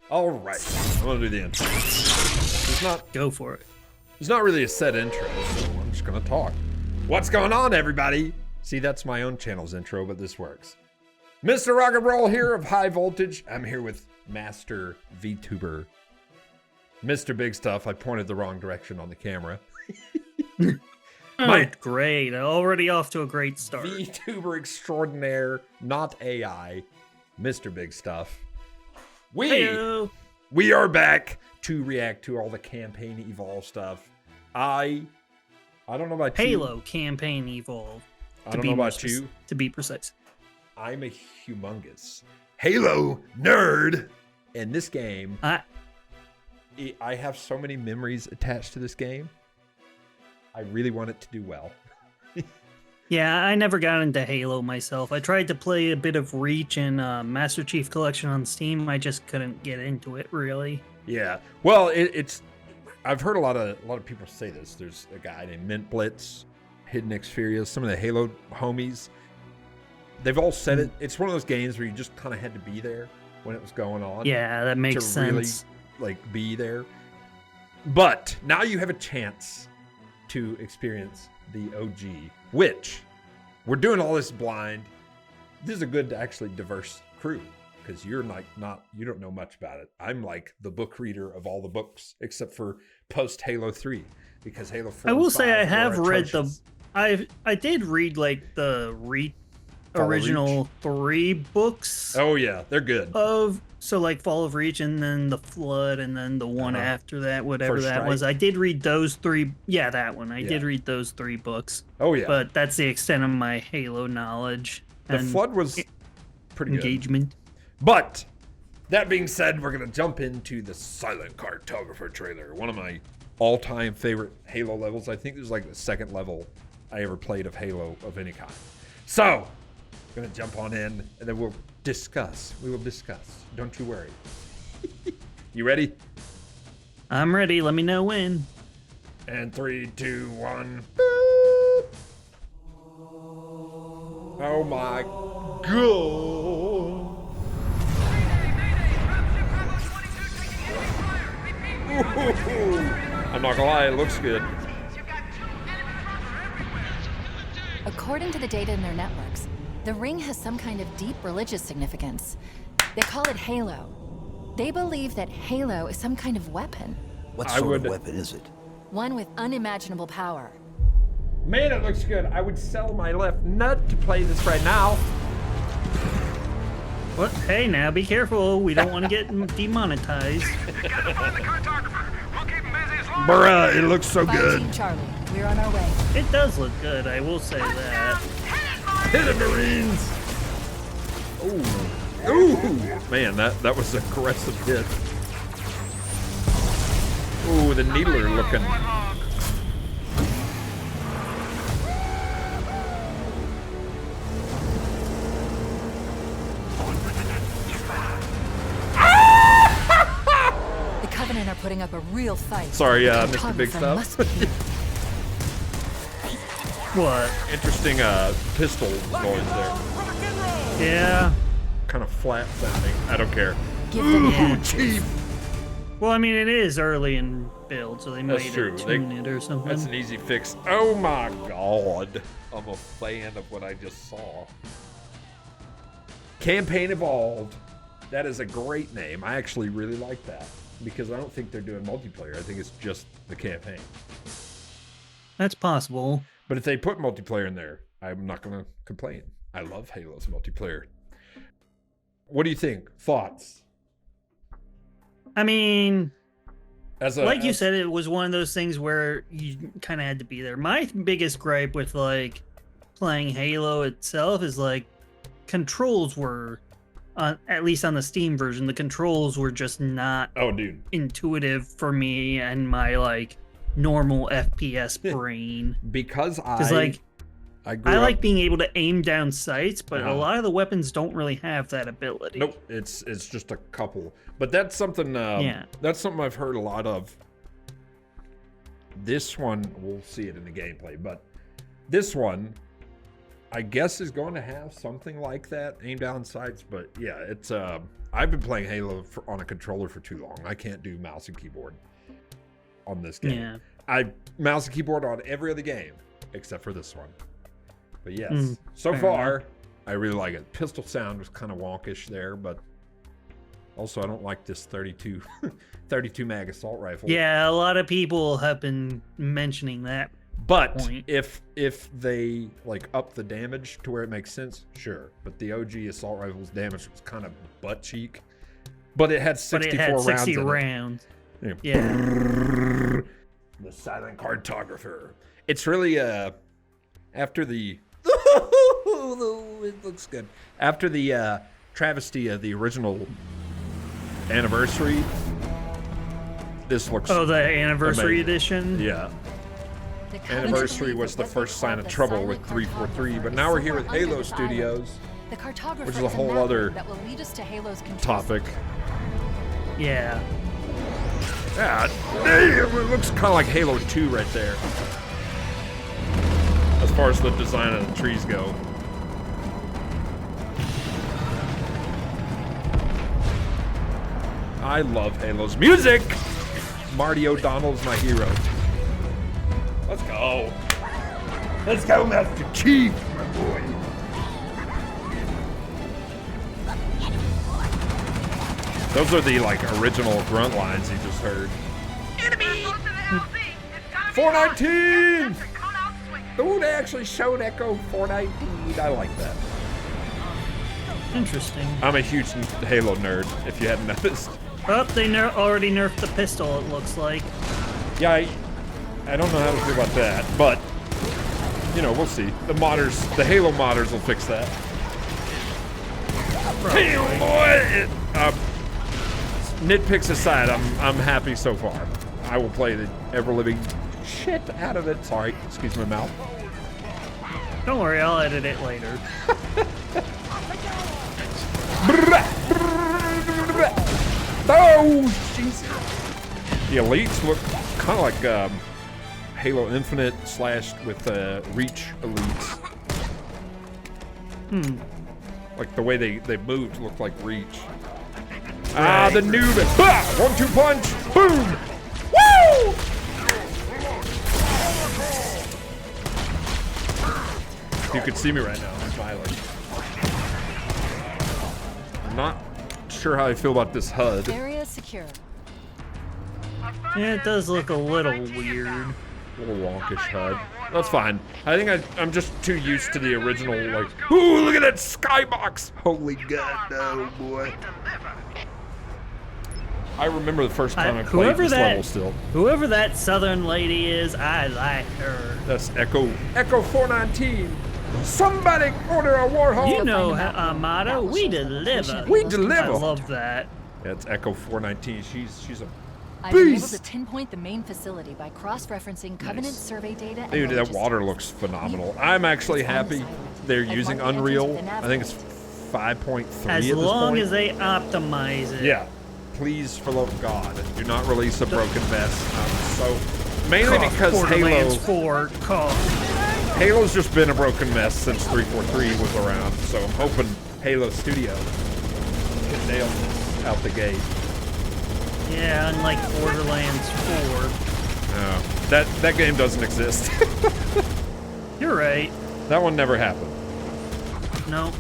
All right, I'm gonna do the intro. Go for it. There's not really a set intro, so I'm just gonna talk. What's going on, everybody? See, that's my own channel's intro, but this works. Mr. Rock and Roll here of High Voltage. I'm here with Master VTuber, Mr.BigStuph. I pointed the wrong direction on the camera. Great. Already off to a great start. VTuber extraordinaire, not AI, Mr.BigStuph. Heyo. We are back to react to all the campaign evolve stuff. I don't know about Halo campaign evolve. I don't know about you. To be precise. I'm a humongous Halo nerd. And this game, I have so many memories attached to this game. I really want it to do well. Yeah, I never got into Halo myself. I tried to play a bit of Reach and Master Chief Collection on Steam. I just couldn't get into it, really. Yeah, well, it's. I've heard a lot of people say this. There's a guy named Mint Blitz, Hidden Xperia, some of the Halo homies. They've all said it. It's one of those games where you just kind of had to be there when it was going on. Yeah, that makes sense. Really, be there. But now you have a chance to experience the OG, which we're doing all this blind. This is a good, actually diverse crew because you're you don't know much about it. I'm like the book reader of all the books except for post Halo 3 because Halo 4. I will say I have read I did read like the original 3 books. Oh yeah, they're good. Like Fall of Reach and then the Flood and then the one after that, whatever First that Strike. was. I did read those 3. Yeah, that one. I did read those 3 books. Oh yeah. But that's the extent of my Halo knowledge. The Flood was pretty good. Engagement. But that being said, we're gonna jump into the Silent Cartographer trailer. One of my all-time favorite Halo levels. I think this is like the second level I ever played of Halo of any kind. So we're gonna jump on in and then we'll discuss. We will discuss. Don't you worry. You ready? I'm ready. Let me know when. And 3, 2, 1. Boop. Oh my god. Ooh. I'm not gonna lie, it looks good. According to the data in their networks, the ring has some kind of deep religious significance. They call it Halo. They believe that Halo is some kind of weapon. What sort of weapon is it? One with unimaginable power. Man, it looks good. I would sell my left nut to play this right now. What? Hey, now be careful. We don't want to get demonetized. Gotta find the cartographer. We'll keep him busy as long Bruh, it looks so Fire good. Team Charlie, we're on our way. It does look good. I will say that. Hit it, Marines! Ooh. Ooh! Man, that was an aggressive hit. Ooh, the Needler looking. The Covenant are putting up a real fight. Sorry, The Mr. cartographer BigStuph. must be here. What? Interesting pistol noise there. Yeah. Kind of flat sounding. I don't care. Give them Ooh, head. cheap! Well, I mean, it is early in build, so they might That's true. tune it or something. That's an easy fix. Oh my god. I'm a fan of what I just saw. Campaign Evolved. That is a great name. I actually really like that because I don't think they're doing multiplayer. I think it's just the campaign. That's possible. But if they put multiplayer in there, I'm not going to complain. I love Halo's multiplayer. What do you think? Thoughts? I mean, like you as- said, it was one of those things where you kind of had to be there. My biggest gripe with like playing Halo itself is like controls were, at least on the Steam version, the controls were just not Oh, dude. intuitive for me and my like normal FPS brain. Because I grew I up, like being able to aim down sights, but Uh-huh. a lot of the weapons don't really have that ability. Nope, it's just a couple. But that's something. That's something I've heard a lot of. This one, we'll see it in the gameplay, but this one, I guess, is going to have something like that, aim down sights. But yeah, it's I've been playing Halo on a controller for too long. I can't do mouse and keyboard on this game. Yeah. I mouse and keyboard on every other game except for this one. But yes, so fair far enough. I really like it. Pistol sound was kind of wonkish there, but also I don't like this 32 mag assault rifle. Yeah, a lot of people have been mentioning that. But point. if they like up the damage to where it makes sense, sure. But the OG assault rifle's damage was kind of butt cheek. But it had 64 But it had 60 rounds. rounds. In it. Yeah. The silent cartographer. It's really after the it looks good. After the travesty of the original anniversary, this looks Oh, the anniversary amazing. edition? Yeah. The Covenant Anniversary believe was that the what first they sign call of the trouble silent with 343, cartographer but is now we're here with somewhere under Halo this island. Studios. The cartographer which is a is whole map other that will lead us to Halo's control topic. Yeah. Yeah, damn, it looks kind of like Halo 2 right there. As far as the design of the trees go. I love Halo's music! Marty O'Donnell's my hero. Let's go. Let's go, Master Chief, my boy. Those are the like original grunt lines you just heard. Enemy! 419! Oh, they actually showed Echo 419. I like that. Interesting. I'm a huge Halo nerd, if you hadn't noticed. Oh, they already nerfed the pistol, it looks like. Yeah, I don't know how to feel about that, but, you know, we'll see. The Halo modders will fix that. Hey, boy! Nitpicks aside, I'm happy so far. I will play the ever-living shit out of it. Sorry, excuse my mouth. Don't worry, I'll edit it later. Oh, Jesus. The elites look kind of like Halo Infinite slashed with Reach elites. Like the way they moved looked like Reach. Ah, the noob. Bah! 1-2 punch. Boom. Woo! If you could see me right now, I'm smiling. I'm not sure how I feel about this HUD. Area secure. Yeah, it does look a little weird. A little wonkish HUD. That's fine. I think I'm just too used to the original, like, ooh, look at that skybox. Holy God, no, boy. I remember the first time I played this level still. Whoever that southern lady is, I like her. That's Echo 419. Somebody order a Warhol. You know our motto, we deliver. We deliver. I love that. Yeah, it's Echo 419. She's a I've been able to beast. pinpoint the main facility by cross-referencing Covenant survey data and Dude, that register. water looks phenomenal. I'm actually happy they're using Unreal. I think it's 5.3 As at this long point. as they optimize it. Yeah. Please, for the love of God, do not release a broken vest. Mainly because Borderlands 4 Halo's just been a broken mess since 343 was around, so I'm hoping Halo Studio can nail this out the gate. Yeah, unlike Borderlands 4. That game doesn't exist. You're right. That one never happened. No.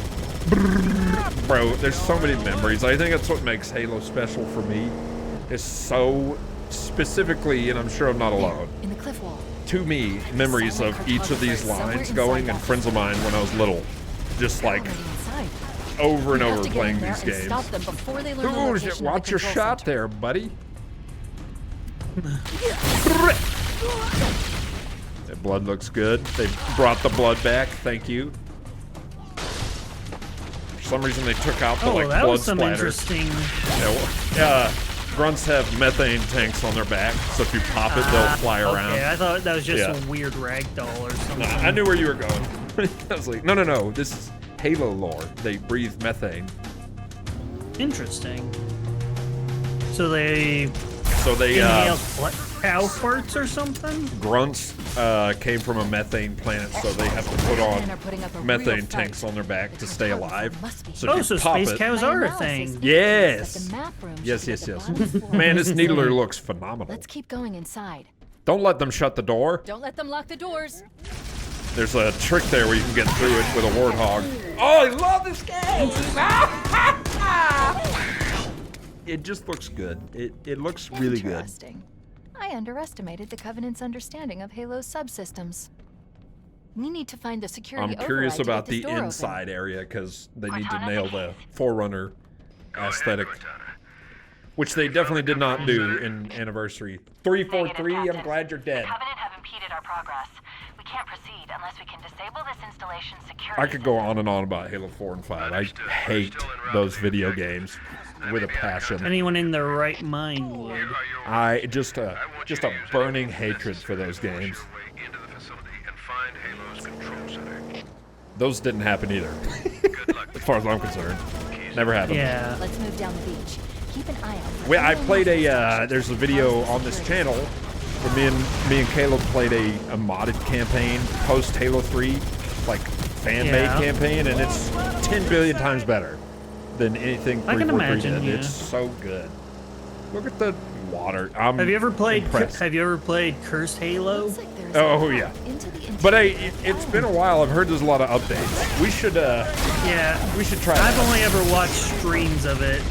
Bro, there's so many memories. I think that's what makes Halo special for me. Is so specifically, and I'm sure I'm not alone, In the cliff wall. to me, memories of each of these lines going, and friends of mine when I was little, just like Already inside. over and We have over to get playing in there these and games. Stop them before they learn the Ooh, location of the watch your control shot center. there, buddy. That blood looks good. They brought the blood back. Thank you. For some reason, they took out the Oh, like that blood was some splatter. interesting. Grunts have methane tanks on their back, so if you pop it, they'll fly around. Okay, I thought that was just Yeah. a weird ragdoll or something. No, I knew where you were going. I was like, no. This is Halo lore. They breathe methane. Interesting. So they So they inhale cow farts or something? grunts came from a methane planet, so they have to put Men are putting up a on real methane fight. tanks on their back The to stay cartographer alive. must be So Oh, if so you pop space it, cows My are a analysis thing. indicates Yes. that the map room should yes, be yes, at the yes. bottom floor. Man, this needler looks phenomenal. Let's keep going inside. Don't let them shut the door. Don't let them lock the doors. There's a trick there where you can get through it with a warthog. Oh, I love this game! It just looks good. It looks really good. Interesting. I underestimated the Covenant's understanding of Halo's subsystems. We need to find the security I'm curious override to about get this the door open. inside area because they need to nail the Forerunner aesthetic, which they definitely did not do in Anniversary. 343, I'm glad you're dead. The Covenant have impeded our progress. We can't proceed unless we can disable this installation's security. I could go on and on about Halo 4 and 5. I hate those video games with a passion. Anyone in their right mind would. I just a burning hatred for those games. Those didn't happen either, as far as I'm concerned. Never happened. Yeah. Let's move down the beach. Keep an eye out. for Well, I anyone played else. there's a video on this channel where me and Caleb played a modded campaign post Halo 3, like fan-made Yeah. campaign, and it's 10 billion times better than anything I can 343 imagine, did. yeah. It's so good. Look at the water. I'm Have you ever played? impressed. Have you ever played Cursed Halo? Looks like there's Oh, a yeah. path into the But interior. it's been a while. I've heard there's a lot of updates. We should Yeah. try I've that. only ever watched streams of it.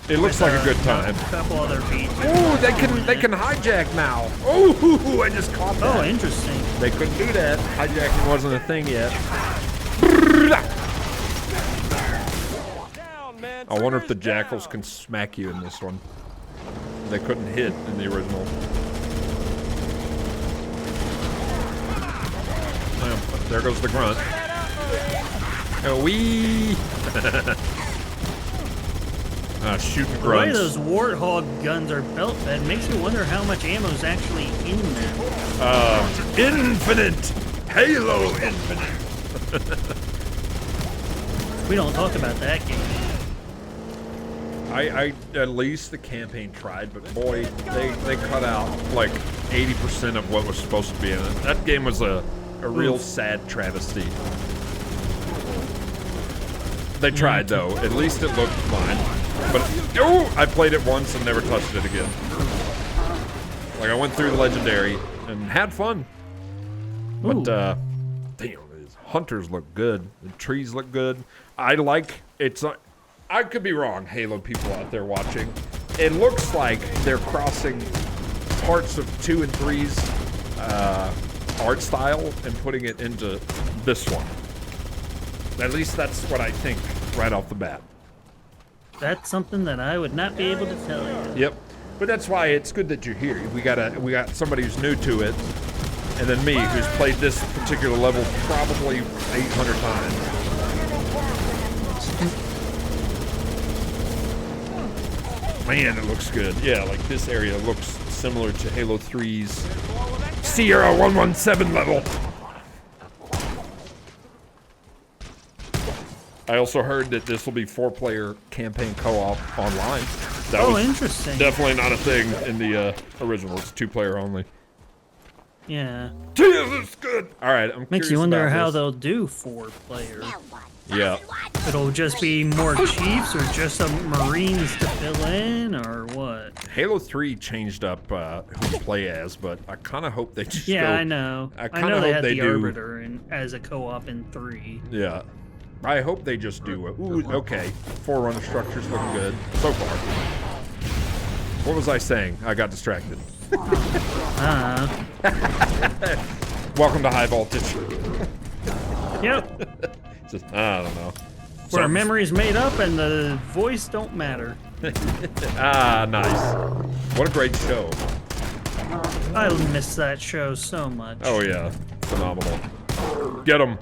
It looks like a good time. A couple other people. Ooh, they can hijack now. Ooh, I just caught that. Oh, interesting. They couldn't do that. Hijacking wasn't a thing yet. I wonder if the jackals can smack you in this one. They couldn't hit in the original. There goes the grunt. Wee! Shooting The way grunts. those Warthog guns are belt fed makes me wonder how much ammo's actually in them. Infinite! Halo Infinite! We don't talk about that game. I at least the campaign tried, but boy, they cut out like 80% of what was supposed to be in it. That game was a real sad travesty. They tried though. At least it looked fine. But I played it once and never touched it again. Like I went through the legendary and had fun. But damn, these hunters look good. The trees look good. I like it's. I could be wrong, Halo people out there watching. It looks like they're crossing parts of 2 and 3's art style and putting it into this one. At least that's what I think right off the bat. That's something that I would not be able to tell you. Yep. But that's why it's good that you're here. We got somebody who's new to it, and then me who's played this particular level probably 800 times. Man, it looks good. Yeah, like this area looks similar to Halo 3's Sierra 117 level. I also heard that this will be 4-player campaign co-op online. That Oh, was interesting. definitely not a thing in the original. It's 2-player only. Yeah. Jesus, good. All right, I'm Makes curious you wonder about how this. they'll do 4-player. Yeah. It'll just be more Chiefs or just some Marines to fill in or what? Halo 3 changed up who to play as, but I kind of hope they just Yeah, go, I know. I I kinda know they hope had they the do- Arbiter as a co-op in 3. Yeah. I hope they just do it. Ooh, okay. Forerunner structure's looking good so far. What was I saying? I got distracted. Welcome to High Voltage. Yep. Just, I don't know. Where Something's- memory's made up and the voice don't matter. Nice. What a great show. I miss that show so much. Oh yeah, phenomenal. Get him.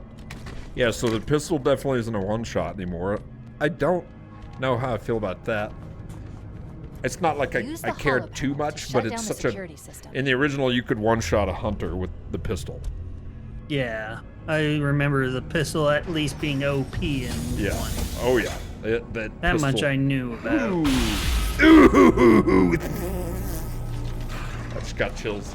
Yeah, so the pistol definitely isn't a one-shot anymore. I don't know how I feel about that. It's not like Use I the cared hollow too point much, to but shut it's down the such a... security system. In the original, you could one-shot a hunter with the pistol. Yeah. I remember the pistol at least being OP in Yeah. 1. Oh yeah. That much pistol- I knew about. Ooh. I just got chills.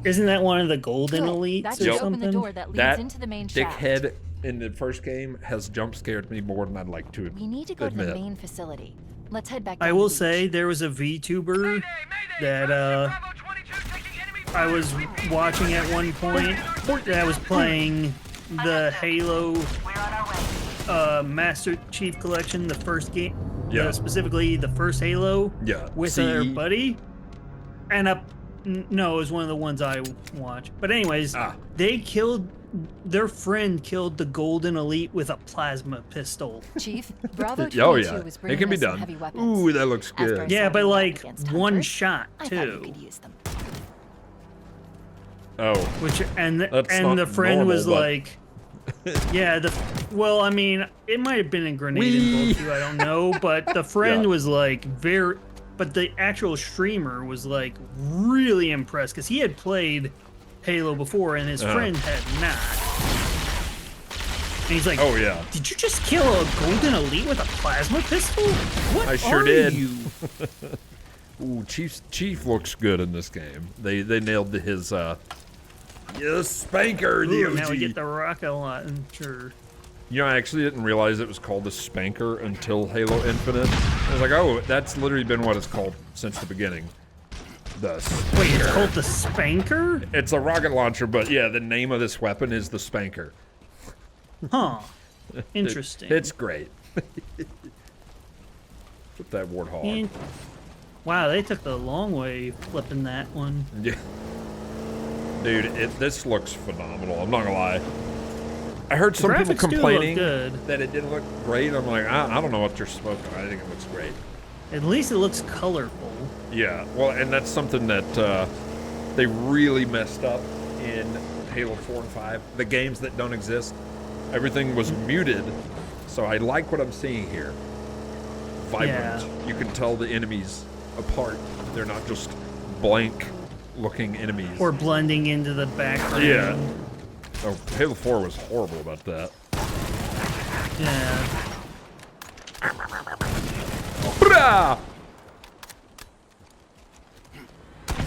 Isn't that one of the golden Cool. elites That or should something? open the door that leads That into the main shaft. dickhead in the first game has jump scared me more than I'd like to We need to go admit. to the main facility. Let's head back. I down will the beach. say there was a VTuber that Bravo 22 taking enemy I was watching at one point that was playing the Halo We're on our way. Master Chief Collection, the first game, Yeah. specifically the first Halo, Yeah. with See? their buddy. And no, it was one of the ones I watched. But anyways, they killed their friend killed the golden elite with a plasma pistol. Chief, Bravo 22 Oh yeah, was it bringing can be us some done. heavy weapons. Ooh, that looks After I good. Yeah, saw but you like against one hunters, shot I thought you too. could use them. Oh, Which and That's not the friend normal, was but- like, yeah, well, I mean, it might have been a grenade involved too. I don't know, but the friend Yeah. was like but the actual streamer was like really impressed because he had played Halo before and his friend had not. And he's like, oh yeah. did you just kill a golden elite with a plasma pistol? What I sure are did. you? Ooh, Chief looks good in this game. They nailed his spanker. The Ooh, OG. now we get the rocket launcher. You know, I actually didn't realize it was called the Spanker until Halo Infinite. I was like, oh, that's literally been what it's called since the beginning. The Wait, Spanker. it's called the Spanker? It's a rocket launcher, but yeah, the name of this weapon is the Spanker. Huh. Interesting. It's great. Put that warthog. And- wow, they took the long way flipping that one. Yeah. Dude, this looks phenomenal. I'm not gonna lie. I heard some people graphics do look complaining good. that it didn't look great. I'm like, I don't know what you're smoking. I think it looks great. At least it looks colorful. Yeah, well, and that's something that they really messed up in Halo 4 and 5. The games that don't exist, everything was muted. So I like what I'm seeing here. Vibrant. Yeah. You can tell the enemies apart. They're not just blank looking enemies. Or blending into the background. Yeah. Oh, Halo 4 was horrible about that. Yeah. Brah!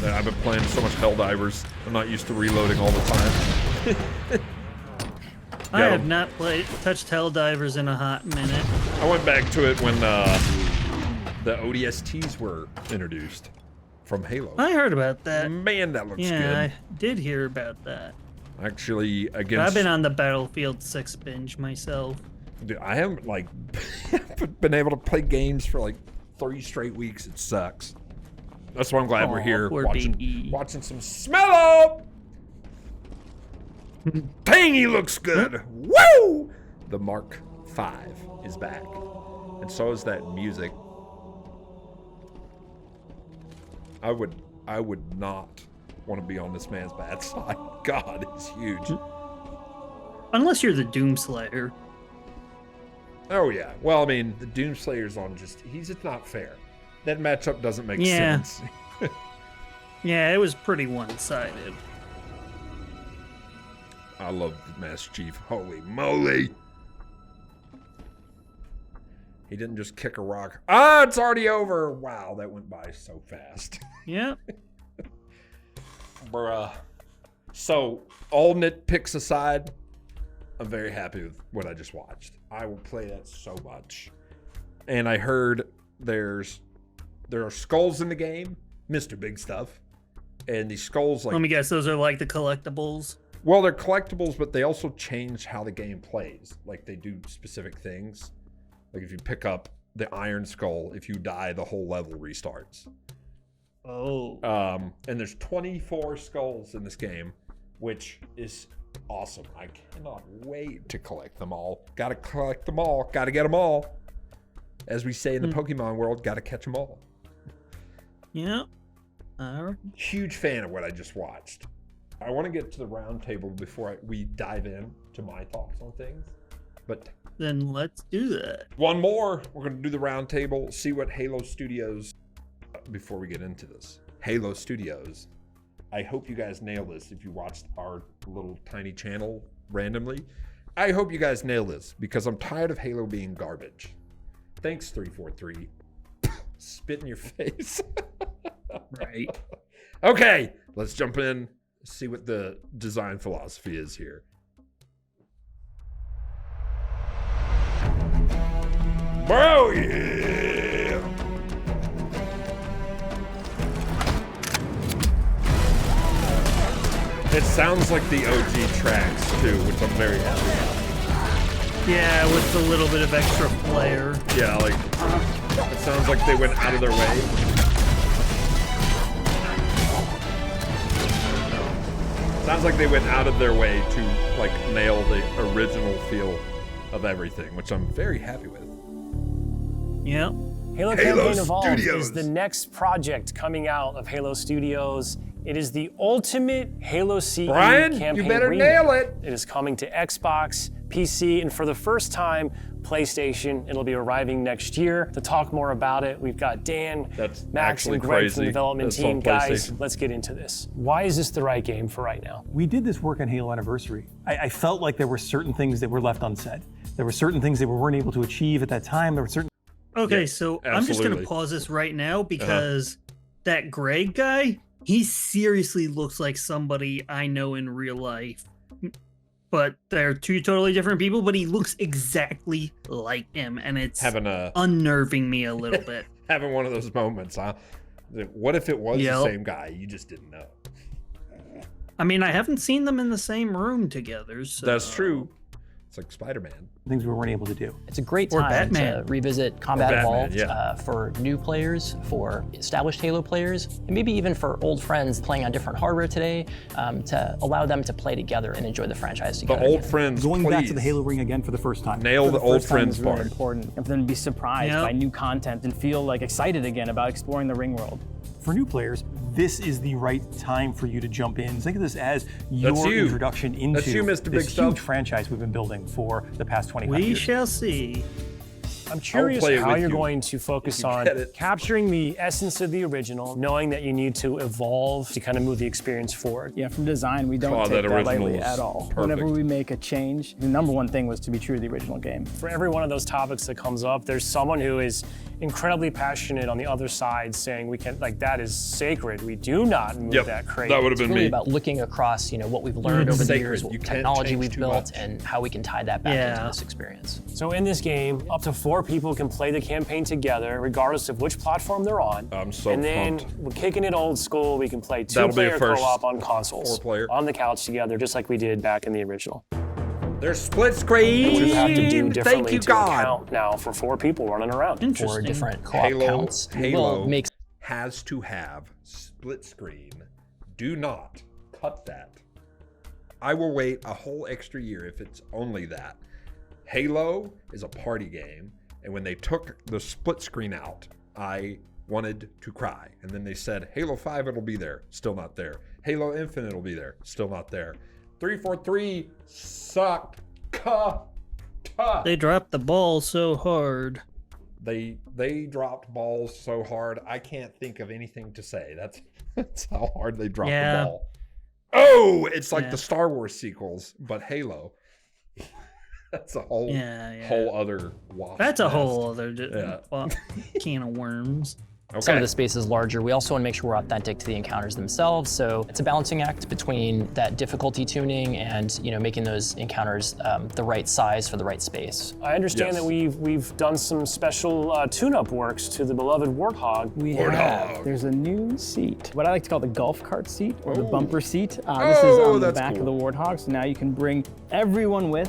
Man, I've been playing so much Helldivers. I'm not used to reloading all the time. I Got have 'em. not touched Helldivers in a hot minute. I went back to it when the ODSTs were introduced from Halo. I heard about that. Man, that looks Yeah, good. I did hear about that. Actually, But against I've been on the Battlefield 6 binge myself. dude, I haven't like been able to play games for like 3 straight weeks. It sucks. That's why I'm glad we're Aw, here poor watching baby. some smell up. Dang, he looks good. Woo! The Mark V is back, and so is that music. I would not want to be on this man's bad side. God, it's huge. Unless you're the Doomslayer. Oh yeah. Well, I mean, the Doomslayer's on he's just not fair. That matchup doesn't make Yeah. sense. Yeah, it was pretty one-sided. I love the Master Chief. Holy moly. He didn't just kick a rock. Ah, it's already over. Wow, that went by so fast. Yep. Bruh. So, all nitpicks aside, I'm very happy with what I just watched. I will play that so much. And I heard there are skulls in the game, Mr.BigStuph. And these skulls, like, Let me guess, those are like the collectibles. well, they're collectibles, but they also change how the game plays. Like, they do specific things. Like, if you pick up the Iron Skull, if you die, the whole level restarts. Oh. And there's 24 skulls in this game, which is awesome. I cannot wait to collect them all. Gotta collect them all. Gotta get them all. As we say in the Pokemon world, gotta catch them all. Yep. Alright. Huge fan of what I just watched. I want to get to the roundtable before we dive in to my thoughts on things. But Then let's do that. one more. We're going to do the roundtable, see what Halo Studios, before we get into this. Halo Studios. I hope you guys nail this if you watched our little tiny channel randomly. I hope you guys nail this because I'm tired of Halo being garbage. Thanks, 343. Spit in your face. Right. Okay, let's jump in see what the design philosophy is here. Bro, yeah! It sounds like the OG tracks too, which I'm very happy about. Yeah, with a little bit of extra flair. Yeah, like, it sounds like they went out of their way. Sounds like they went out of their way to, like, nail the original feel of everything, which I'm very happy with. Yep. Halo Halo Campaign Evolved Studios. is the next project coming out of Halo Studios. It is the ultimate Halo CE Brian, campaign you better remake. nail it. It is coming to Xbox, PC, and for the first time, PlayStation. It'll be arriving next year. To talk more about it, we've got Dan, That's Max, actually and Greg from crazy. the development That's team. on Guys, PlayStation. let's get into this. Why is this the right game for right now? We did this work on Halo Anniversary. I felt like there were certain things that were left unsaid. There were certain things that we weren't able to achieve at that time. There were certain. Okay, Yeah, so I'm just gonna absolutely. pause this right now because that Greg guy, he seriously looks like somebody I know in real life. But they're two totally different people, but he looks exactly like him, and it's Having a unnerving me a little bit. having one of those moments, huh? What if it was the Yep. same guy? You just didn't know. I mean, I haven't seen them in the same room together, so That's true. It's like Spider-Man. things we weren't able to do. It's a great Or time Batman. to revisit Combat Batman, Evolved yeah. for new players, for established Halo players, and maybe even for old friends playing on different hardware today, to allow them to play together and enjoy the franchise The together. old again. friends, Going back to please. the Halo ring again for the first time. Nail For the the old first time friends is really part. important, and for them to be surprised Yep. by new content and feel like excited again about exploring the ring world. For new players, this is the right time for you to jump in. Think of this as your That's you. introduction into That's you, Mr. this BigStuph. huge franchise we've been building for the past 25 we years. shall see. I'm curious play it how with you're you. going to focus You on get it. capturing the essence of the original, knowing that you need to evolve to kind of move the experience forward. Yeah, from design, we don't Oh, take that that lightly original is at all. perfect. Whenever we make a change, the number one thing was to be true to the original game. For every one of those topics that comes up, there's someone who is incredibly passionate on the other side saying we can, like, that is sacred. We do not move Yep, that crate. that would have It's been really me. about looking across, what we've learned over the Sacred. years, You what can't technology change we've too built, much. and how we can tie that back into Yeah. this experience. So in this game, up to 4 people can play the campaign together, regardless of which platform they're on. I'm so And then pumped. we're kicking it old school. We can play That'll be a 2-player first. co-op on consoles, 4-player. on the couch together, just like we did back in the original. There's split screen. Which we have to do differently Thank you, to God. count now for 4 people running around. For Interesting. different co-op Halo, counts, we Halo will make has to have split screen. Do not cut that. I will wait a whole extra year if it's only that. Halo is a party game, and when they took the split screen out, I wanted to cry. And then they said, Halo 5, it'll be there. Still not there. Halo Infinite will be there. Still not there. 343 sucked. They dropped the ball so hard. They dropped balls so hard, I can't think of anything to say. That's how hard they dropped Yeah. the ball. Oh, it's like Yeah. the Star Wars sequels, but Halo. That's a whole Yeah. whole other wash. That's a nest. whole other Yeah. can of worms. Okay. some of the space is larger. We also want to make sure we're authentic to the encounters themselves. So it's a balancing act between that difficulty tuning and making those encounters the right size for the right space. I understand Yes. that we've done some special tune-up works to the beloved Warthog. We Warthog. have. There's a new seat, what I like to call the golf cart seat or the Oh. bumper seat. This is Oh, on the that's back cool. of the Warthog, so now you can bring everyone with.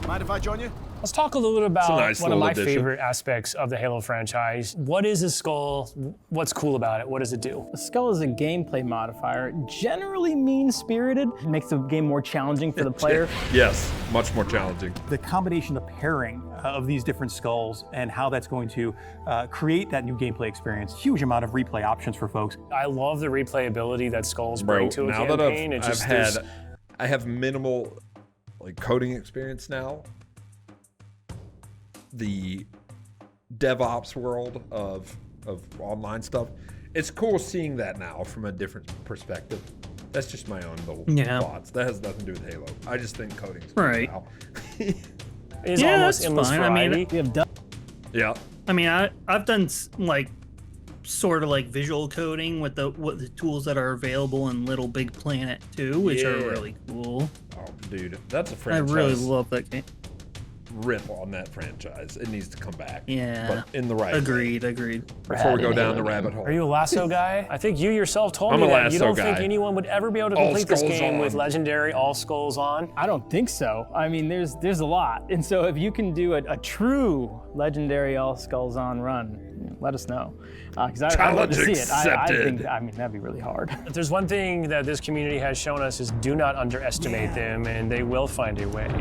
Mind if I join you? Let's talk a little bit about nice one of little my addition. favorite aspects of the Halo franchise. What is a skull? What's cool about it? What does it do? A skull is a gameplay modifier, generally mean-spirited. It makes the game more challenging for the player. Yes, much more challenging. The combination, the pairing of these different skulls and how that's going to create that new gameplay experience. Huge amount of replay options for folks. I love the replayability that skulls Bro, bring to a now campaign. that I have minimal coding experience now. The DevOps world of online stuff, it's cool seeing that now from a different perspective. That's just my own little thoughts. That has nothing to do with Halo. I just think coding's cool Right. now. Is Yeah, almost that's endless fine. variety. We have done Yeah. I mean, I've done sort of like visual coding with the tools that are available in Little Big Planet 2, which are really cool. Oh, dude, that's a I franchise. really love that game. Rip on that franchise. It needs to come back. Yeah. But in the right Agreed. Before we go down the rabbit hole. Are you a lasso guy? I think you yourself told me that you don't think anyone would ever be able to complete this game with legendary all skulls on. I don't think so. I mean, there's a lot. And so if you can do a true legendary all skulls on run, let us know. Because I'd love to see it. I think, that'd be really hard. If there's one thing that this community has shown us is do not underestimate them, and they will find a way.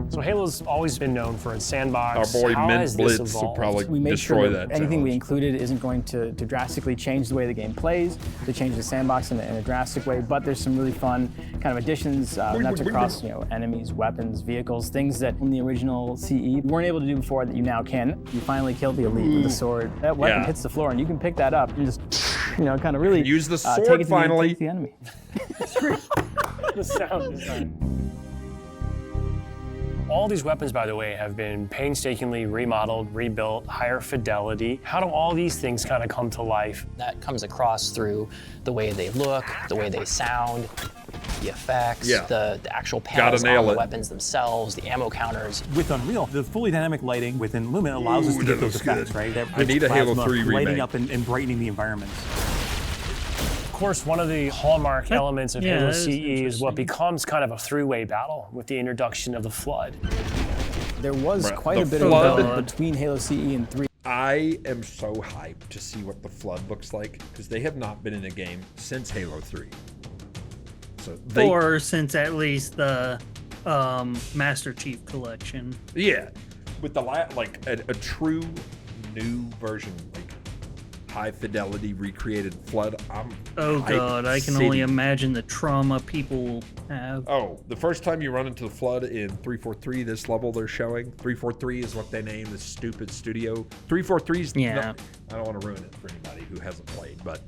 So Halo's always been known for its sandbox. Our boy How Mint has this Blitz will evolved? probably We made destroy sure that anything we challenge. included isn't going to drastically change the way the game plays, to change the sandbox in a drastic way, but there's some really fun kind of additions, that's across enemies, weapons, vehicles, things that in the original CE you weren't able to do before that you now can. You finally kill the elite with the sword. That weapon hits the floor and you can pick that up and just, kind of really use the sword take it to finally. the enemy. It's great. The sound design. All these weapons, by the way, have been painstakingly remodeled, rebuilt, higher fidelity. How do all these things kind of come to life? That comes across through the way they look, the way they sound, the effects, the actual panels on the weapons themselves, the ammo counters. With Unreal, the fully dynamic lighting within Lumen allows us to get those effects, right? That I need a Halo plasma 3 remake. lighting up and brightening the environments. Of course, one of the hallmark elements of Halo CE is what becomes kind of a three-way battle with the introduction of the Flood. There was quite a bit of development between Halo CE and 3. I am so hyped to see what the Flood looks like, because they have not been in a game since Halo 3. So or since at least the Master Chief Collection. Yeah, with the a true new version, like high fidelity recreated Flood. Oh god, I can only imagine the trauma people will have. Oh, the first time you run into the Flood in 343, this level they're showing. 343 is what they name this stupid studio. 343's I don't want to ruin it for anybody who hasn't played, but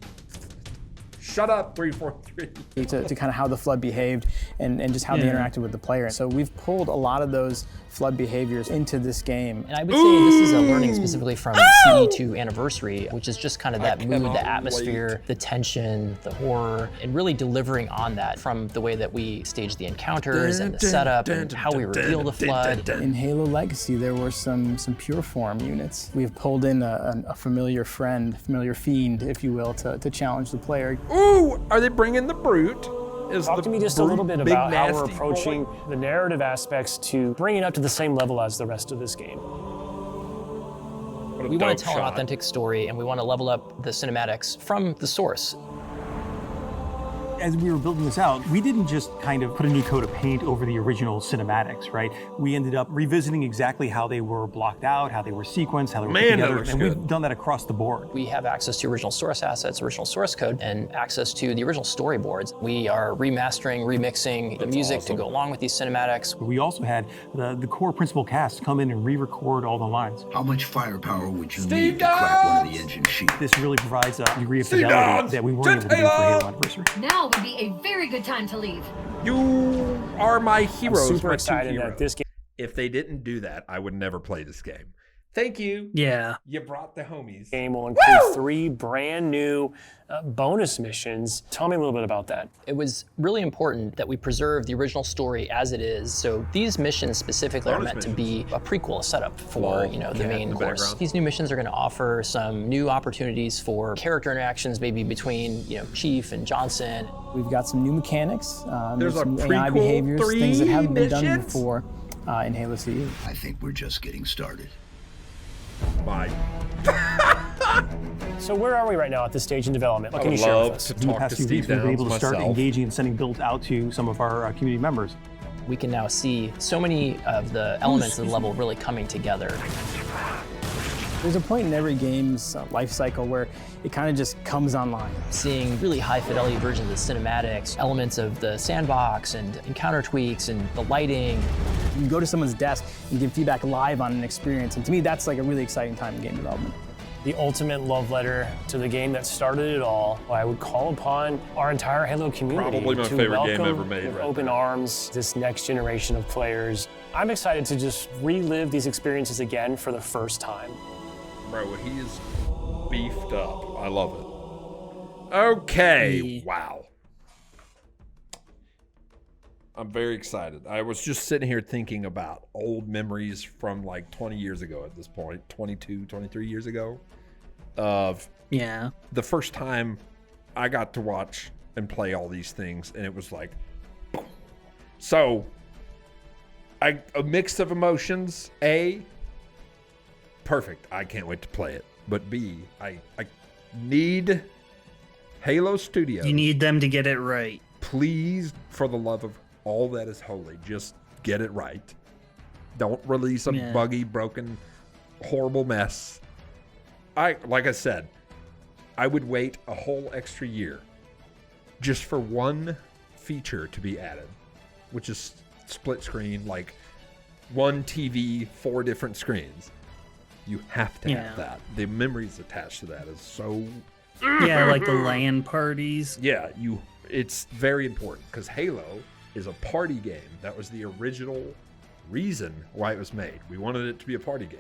shut up, 343. To kind of how the Flood behaved and just how they interacted with the player. So we've pulled a lot of those Flood behaviors into this game. And I would say this is a learning specifically from CE2 Anniversary, which is just kind of that mood, the atmosphere, the tension, the horror, and really delivering on that from the way that we stage the encounters and the setup and how we reveal the Flood. In Halo Legacy, there were some pure form units. We have pulled in a familiar friend, familiar fiend, if you will, to challenge the player. Ooh, are they bringing the Brute? Talk to me just a little bit about how we're approaching the narrative aspects to bring it up to the same level as the rest of this game. We want to tell an authentic story, and we want to level up the cinematics from the source. As we were building this out, we didn't just kind of put a new coat of paint over the original cinematics, right? We ended up revisiting exactly how they were blocked out, how they were sequenced, how they were put together, and we've done that across the board. We have access to original source assets, original source code, and access to the original storyboards. We are remastering, remixing the music to go along with these cinematics. We also had the core principal cast come in and re-record all the lines. How much firepower would you need to crack one of the engine sheets? This really provides a degree of fidelity that we weren't able to do for Halo Anniversary. Now would be a very good time to leave. You are my heroes. I'm super excited that this game. If they didn't do that, I would never play this game. Thank you. Yeah. You brought the homies. Game will include 3 brand new bonus missions. Tell me a little bit about that. It was really important that we preserve the original story as it is. So these missions specifically are meant to be a prequel, a setup for the main course. These new missions are going to offer some new opportunities for character interactions, maybe between Chief and Johnson. We've got some new mechanics, There's some a AI prequel behaviors, things that haven't been done missions? before in Halo CE. I think we're just getting started. Bye. So where are we right now at this stage in development? What can you would share with love us? to In the talk past to few weeks, Steve we've been Downs able to start myself. engaging and sending builds out to some of our community members. We can now see so many of the elements of the level really coming together. There's a point in every game's life cycle where it kind of just comes online. Seeing really high fidelity versions of cinematics, elements of the sandbox and encounter tweaks and the lighting. You can go to someone's desk and give feedback live on an experience, and to me that's like a really exciting time in game development. The ultimate love letter to the game that started it all. I would call upon our entire Halo community Probably my to favorite game welcome ever made with right open arms this next generation of players. I'm excited to just relive these experiences again for the first time. Bro, he is beefed up. I love it. Okay. Yeah. Wow. I'm very excited. I was just sitting here thinking about old memories from like 20 years ago at this point, 22, 23 years ago, of the first time I got to watch and play all these things, and it was like, so a mix of emotions. A, perfect. I can't wait to play it. But B, I need Halo Studios. You need them to get it right. Please, for the love of all that is holy, just get it right. Don't release a buggy, broken, horrible mess. Like I said, I would wait a whole extra year just for one feature to be added, which is split screen, like one TV, 4 different screens. You have to have that. The memories attached to that is so... Yeah, like the LAN parties. Yeah, it's very important because Halo is a party game. That was the original reason why it was made. We wanted it to be a party game,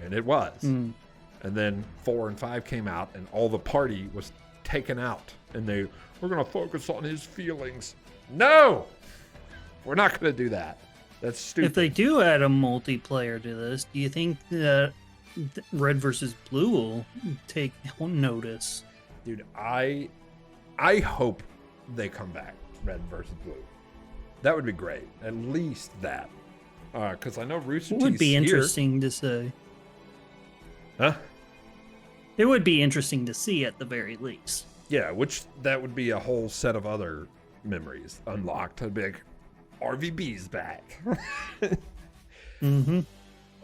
and it was. And then 4 and 5 came out, and all the party was taken out, and we're going to focus on his feelings. No! We're not going to do that. That's stupid. If they do add a multiplayer to this, do you think that Red versus Blue will take notice? Dude, I hope they come back, Red versus Blue. That would be great. At least that. Because I know Rooster Teeth's would be here. interesting to say. Huh? It would be interesting to see at the very least. Yeah, which that would be a whole set of other memories unlocked. A big RVB's back.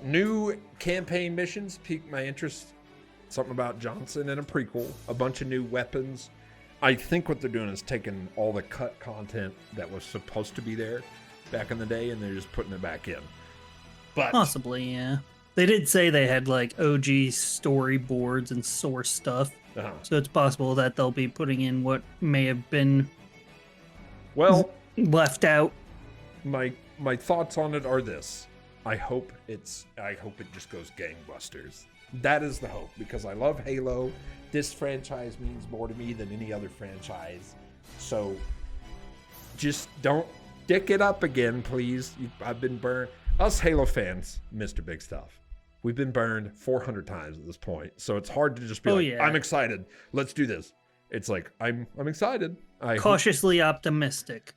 New campaign missions piqued my interest. Something about Johnson and a prequel. A bunch of new weapons. I think what they're doing is taking all the cut content that was supposed to be there back in the day, and they're just putting it back in. But possibly, yeah. They did say they had like OG storyboards and source stuff. So it's possible that they'll be putting in what may have been left out. My thoughts on it are this. I hope it just goes gangbusters. That is the hope, because I love Halo. This franchise means more to me than any other franchise. So just don't dick it up again, please. I've been burned. Us Halo fans, Mr.BigStuph, we've been burned 400 times at this point. So it's hard to just be I'm excited. Let's do this. It's like, I'm excited. Cautiously optimistic.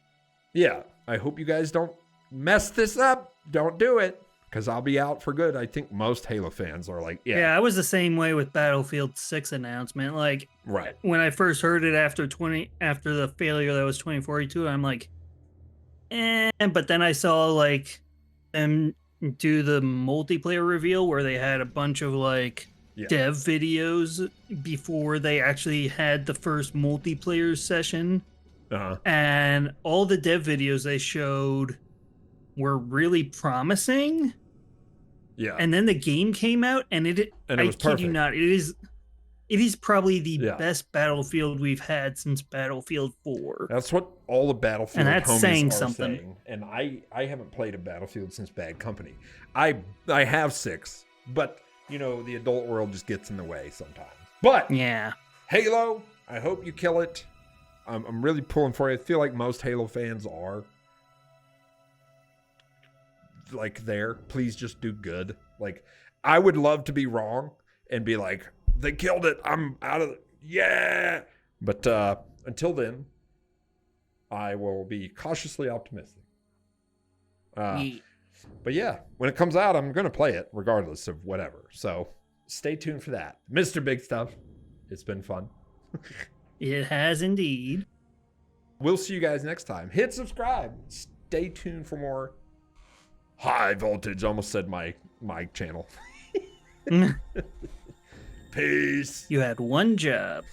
Yeah. I hope you guys don't mess this up. Don't do it, because I'll be out for good. I think most Halo fans are like, yeah, I was the same way with Battlefield 6 announcement. Like, right when I first heard it after the failure that was 2042, I'm like, but then I saw like them do the multiplayer reveal where they had a bunch of like dev videos before they actually had the first multiplayer session. And all the dev videos they showed were really promising. Yeah. And then the game came out, and it was kid perfect. You not, it is probably the best Battlefield we've had since Battlefield 4. That's what all the Battlefield and that's homies saying are something. Saying. And I haven't played a Battlefield since Bad Company. I have 6, but you know, the adult world just gets in the way sometimes. But yeah, Halo, I hope you kill it. I'm really pulling for you. I feel like most Halo fans are like there. Please just do good. Like, I would love to be wrong and be like, they killed it, I'm out of it. Yeah. But until then, I will be cautiously optimistic. But yeah, when it comes out, I'm going to play it regardless of whatever. So stay tuned for that. Mr.BigStuph, it's been fun. It has indeed. We'll see you guys next time. Hit subscribe. Stay tuned for more high voltage. Almost said my channel. Mm. Peace. You had one job.